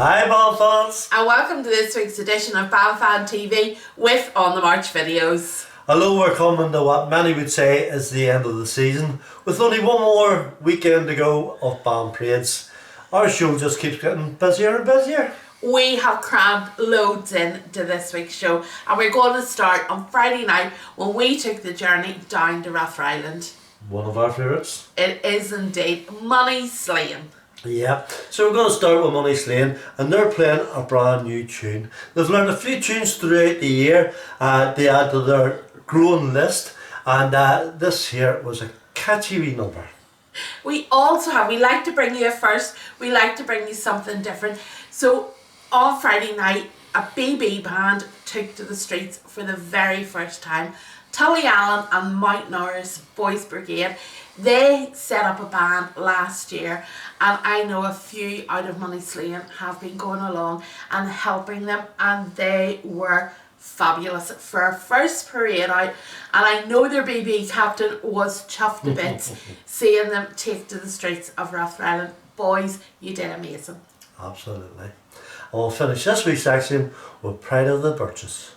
Hi band fans! And welcome to this week's edition of Fan TV with On The March videos. Hello, we're coming to what many would say is the end of the season. With only one more weekend to go of band parades, our show just keeps getting busier and busier. We have crammed loads into this week's show, and we're going to start on Friday night when we took the journey down to Rathdryland. One of our favourites. It is indeed Moneyslane. Yeah, so we're going to start with Moneyslane, and they're playing a brand new tune. They've learned a few tunes throughout the year to add to their growing list, and this here was a catchy wee number. We like to bring you a first, we like to bring you something different. So on Friday night, a BB band took to the streets for the very first time. Tullyallen and Mountnorris Boys Brigade, they set up a band last year, and I know a few out of Moneyslane have been going along and helping them, and they were fabulous for our first parade out, and I know their BB captain was chuffed to bits seeing them take to the streets of Rathdryland. Boys, you did amazing. Absolutely. And we'll finish this week's section with Pride of the Birches.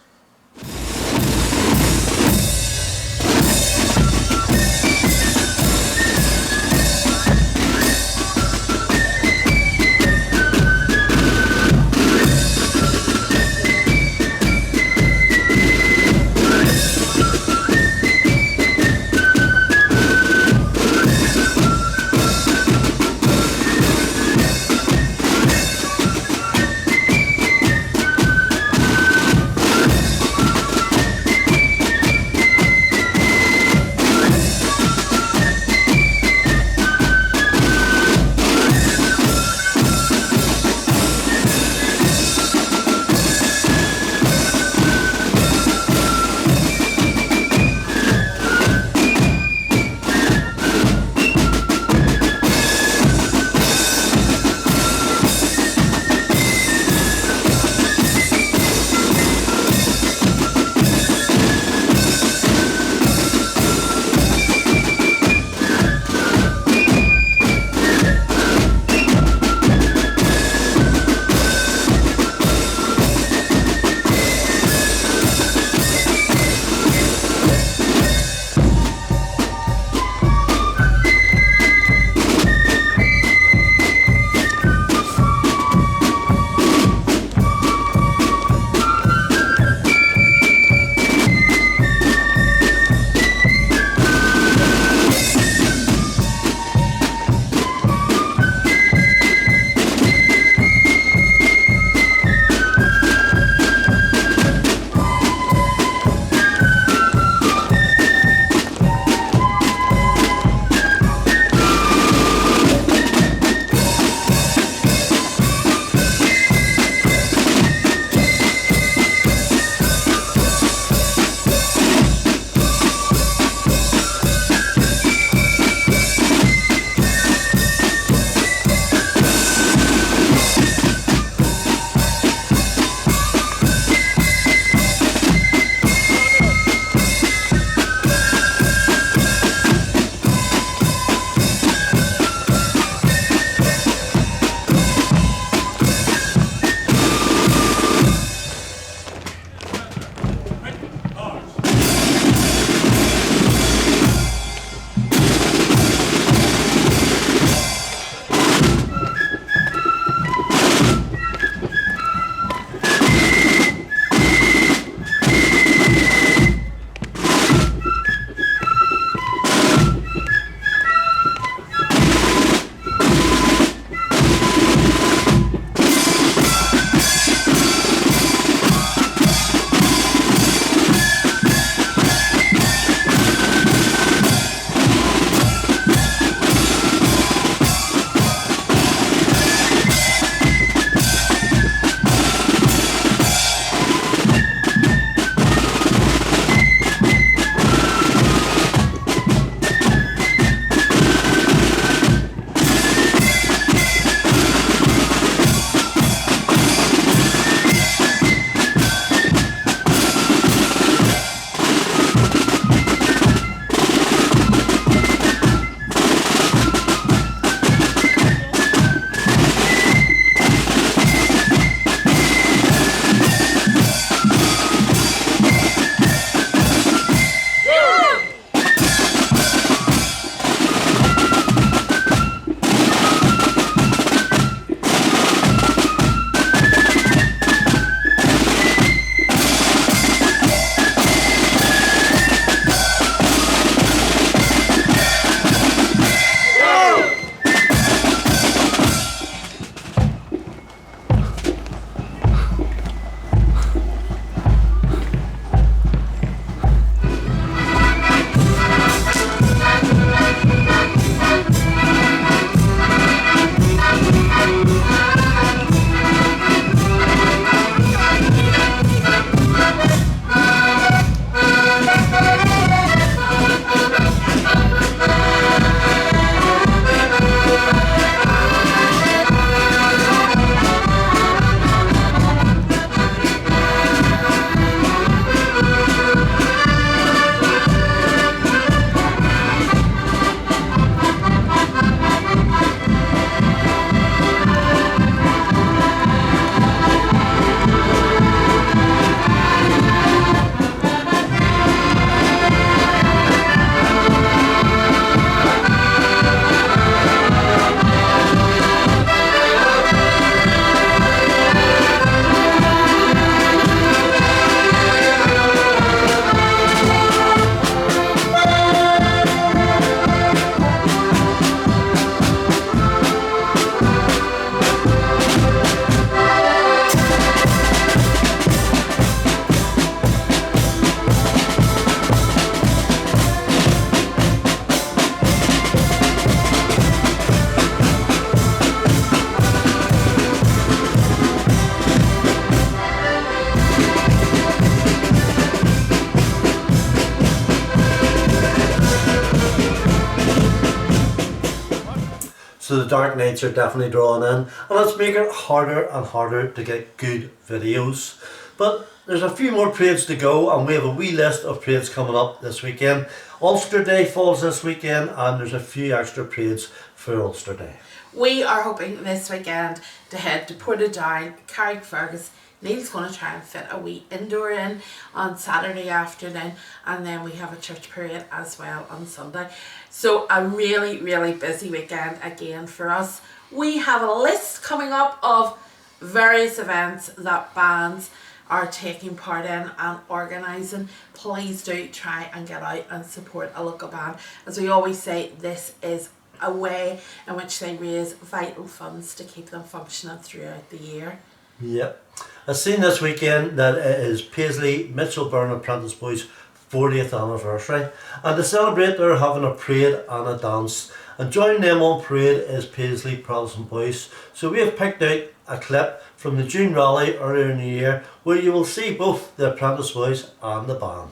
so the dark nights are definitely drawing in, and it's making it harder and harder to get good videos. But there's a few more parades to go, and we have a wee list of parades coming up this weekend. Ulster Day falls this weekend, and there's a few extra parades for Ulster Day. We are hoping this weekend to head to Portadown, Carrickfergus. Neil's going to try and fit a wee indoor in on Saturday afternoon, and then we have a church parade as well on Sunday. So a really, really busy weekend again for us. We have a list coming up of various events that bands are taking part in and organising. Please do try and get out and support a local band. As we always say, this is a way in which they raise vital funds to keep them functioning throughout the year. Yep. I've seen this weekend that it is Paisley Mitchell Byrne Apprentice Boys' 40th anniversary, and to celebrate they're having a parade and a dance, and joining them on parade is Paisley Protestant Boys. So we have picked out a clip from the June rally earlier in the year where you will see both the Apprentice Boys and the band.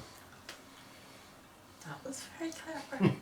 That was very clever.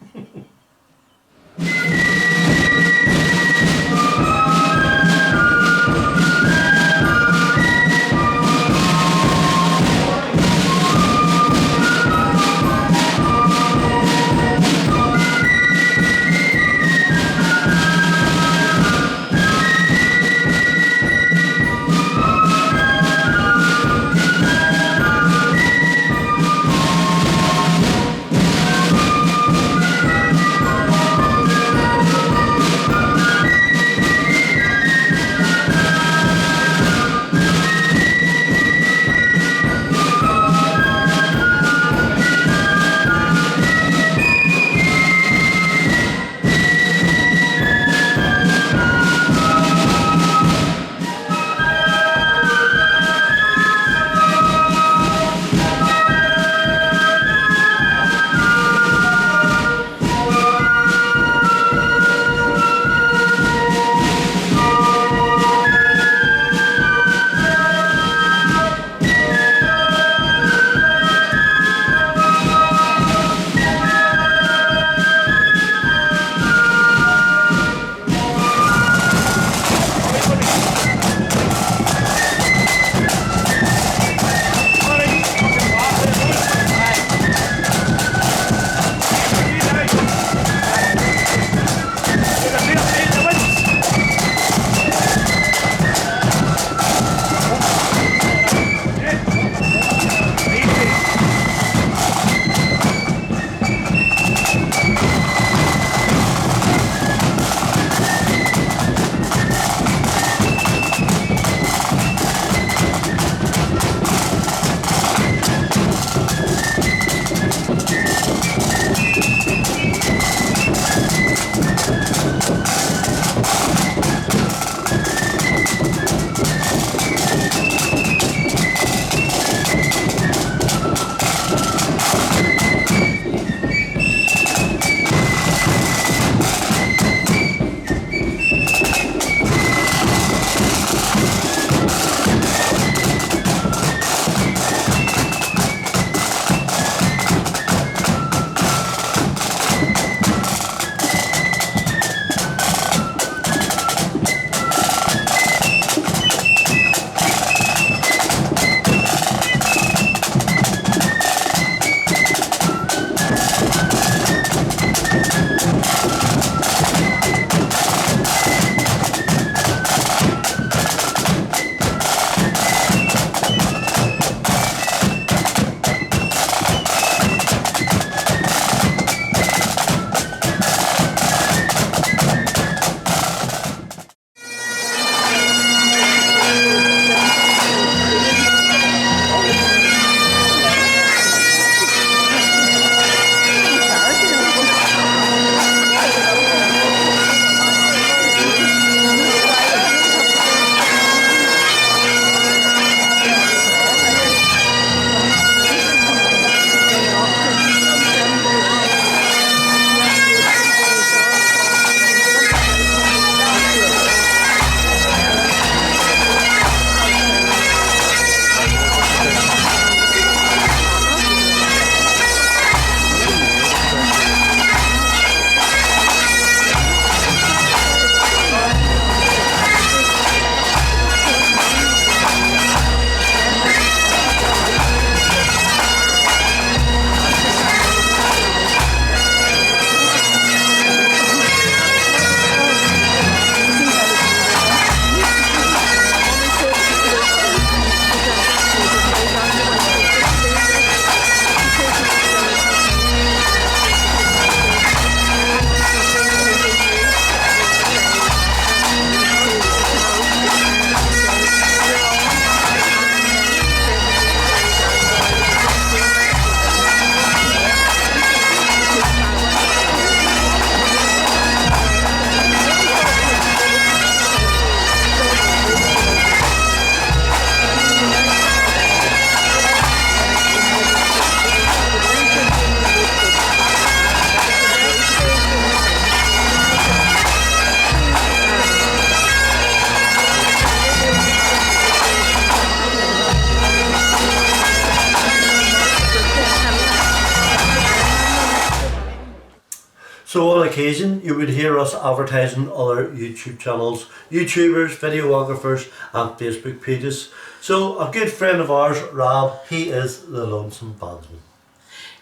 So on occasion you would hear us advertising other YouTube channels, YouTubers, videographers and Facebook pages. So a good friend of ours, Rob, he is the Lonesome Bandsman.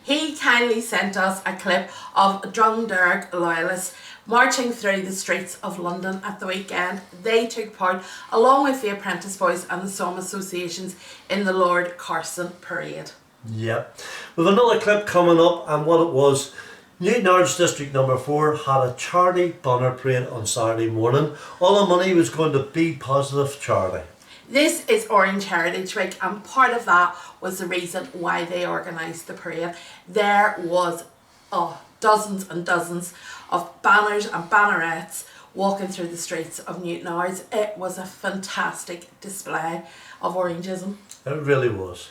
He kindly sent us a clip of Drumderg Loyalists marching through the streets of London at the weekend. They took part, along with the Apprentice Boys and the Some Associations, in the Lord Carson Parade. Yep. With another clip coming up, and what it was, Newtownards District Number 4 had a charity banner parade on Saturday morning. All the money was going to Be Positive charity. This is Orange Heritage Week, and part of that was the reason why they organised the parade. There was dozens and dozens of banners and bannerets walking through the streets of Newtownards. It was a fantastic display of Orangeism. It really was.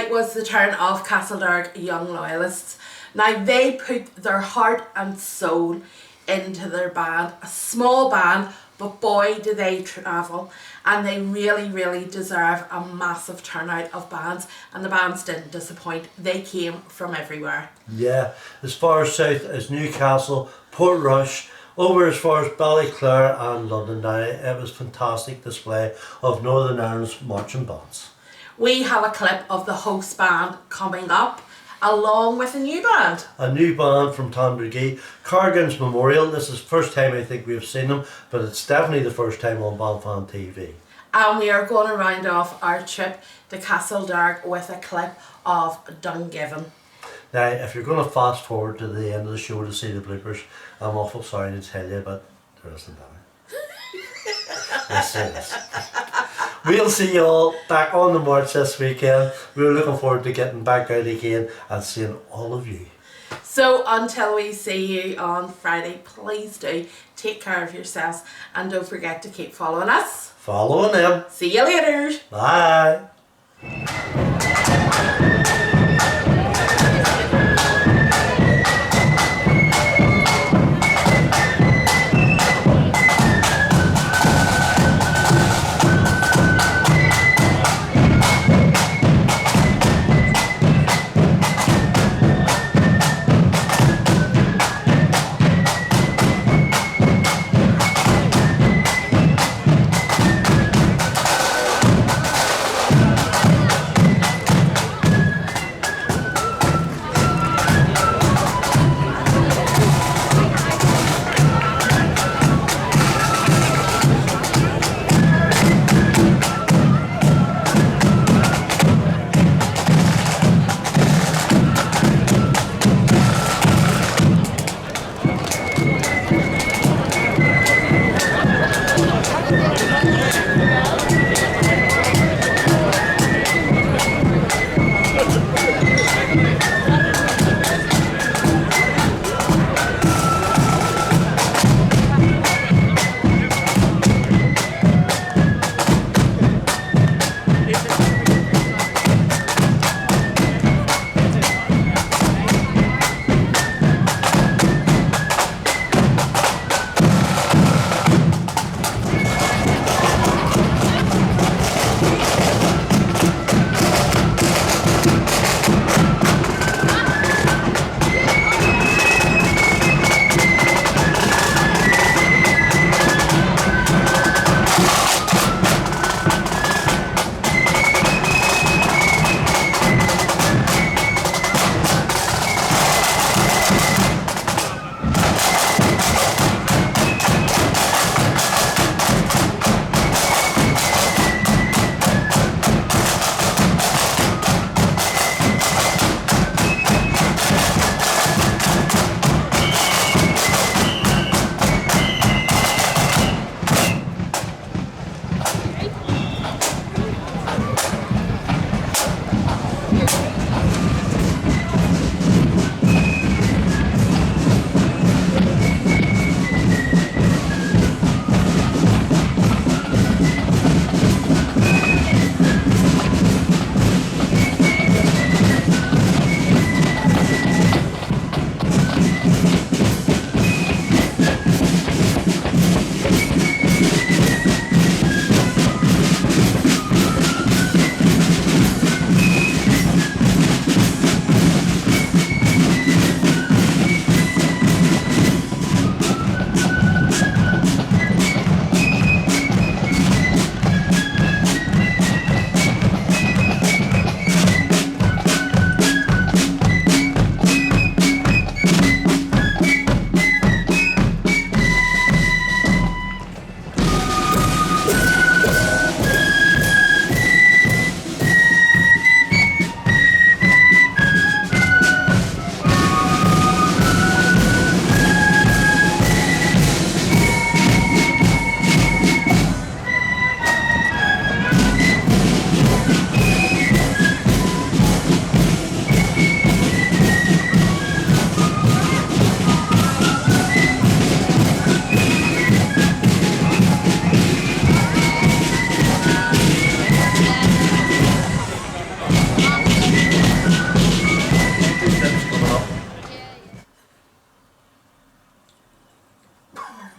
Was the turn of Castlederg Young Loyalists. Now they put their heart and soul into their band. A small band, but boy do they travel, and they really deserve a massive turnout of bands, and the bands didn't disappoint. They came from everywhere. Yeah, as far south as Newcastle, Portrush, over as far as Ballyclare and London now. It was a fantastic display of Northern Ireland's marching bands. We have a clip of the host band coming up, along with a new band. A new band from Dungiven, Cargans Memorial. This is the first time I think we've seen them, but it's definitely the first time on Fan TV. And we are going to round off our trip to Castlederg with a clip of Dungiven. Now, if you're going to fast forward to the end of the show to see the bloopers, I'm awful sorry to tell you, but there isn't any. Yes, there is. We'll see you all back on the march this weekend. We're looking forward to getting back out again and seeing all of you. So until we see you on Friday, please do take care of yourselves and don't forget to keep following us. Following them. See you later. Bye.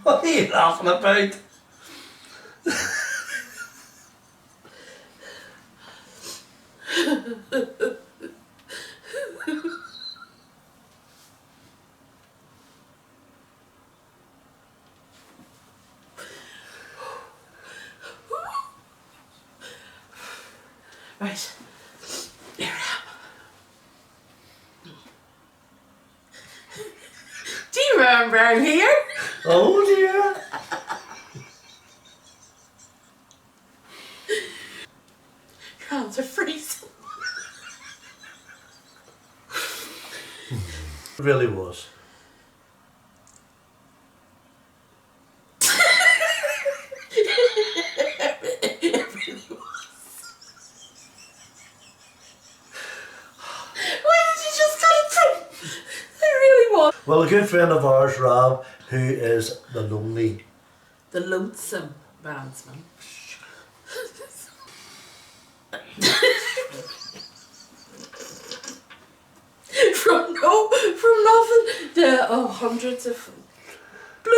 What are you laughing about? Right. Here I am. Do you remember I'm here? Oh dear. hands are freezing. It really was. Well, a good friend of ours, Rob, who is the lonesome bandsman. from nothing to hundreds of bloop.